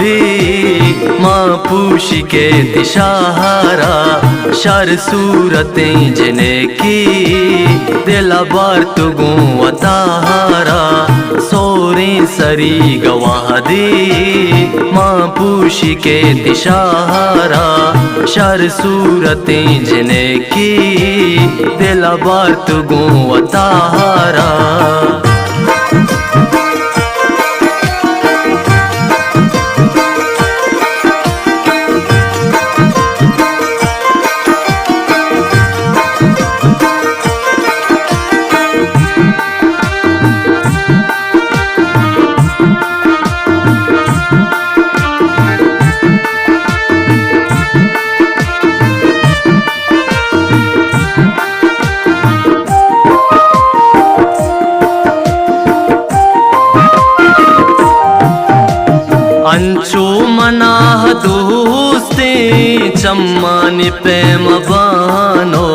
दी माँ पूछ के दिशाहारा शर सूरतें जिन्हें की दिला बार तुगो अताहारा सोरे सरी गवाह दी माँ पूछ के दिशाहारा शर सूरतें जिन्हें की दिला बार तुगो अताहारा अंचो मनाह दोस्ते चम्मान प्रेम बानो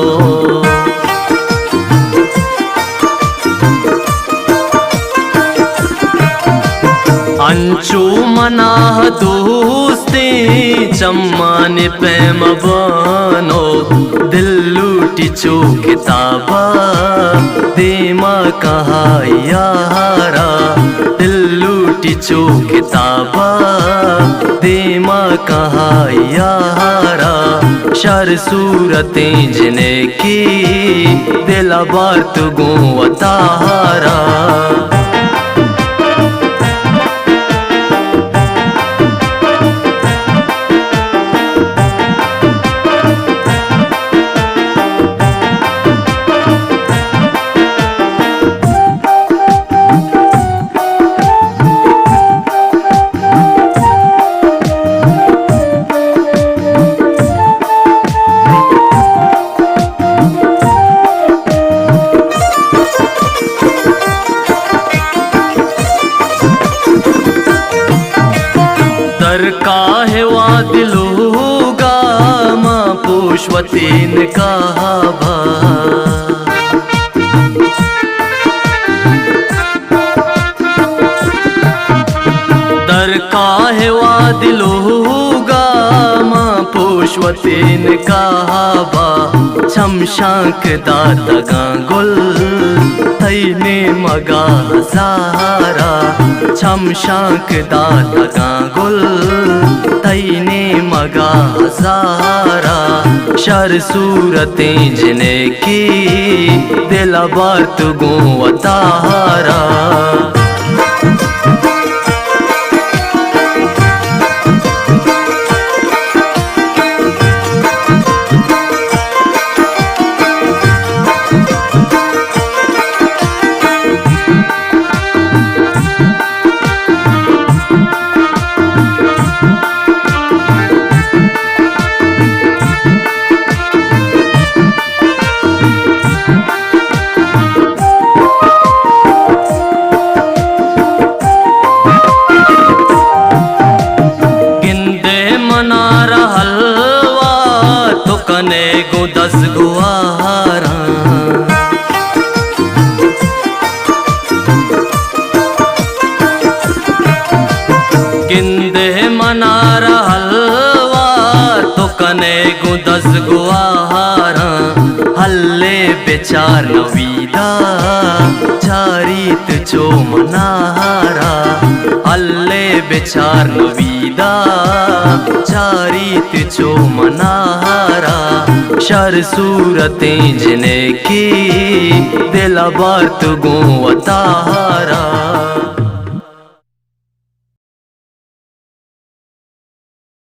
अंचो मनाह दोस्ते चम्मान प्रेम बानो दिल लूटी चो किताबा देमा कहा यारा दिल लूटी चो किताबा देमा कहा यारा शर सूरतें जिन्हें की दिला बार तुगो अताहारा काहे वादिलूगा माँ पुष्पतीन कहा दर काहे वादिलूगा माँ पुष्पतीन कहा छमशाक दाता गांगुल थईने मगा हजारा छमशाक दाता गांगुल थईने मगा हजारा शर सूरतें जिन्हें की दिला बार तुगो अताहारा कने गो 10 गुआरा गिंदे मनारा हलवा तो कने गो 10 गुआरा हल्ले बेचार नवीदा चारीत चो मनारा हल्ले बेचार नवीदा चारीत चो मनारा शर सूरतें जिन्हें की दिला बार तुगो अताहारा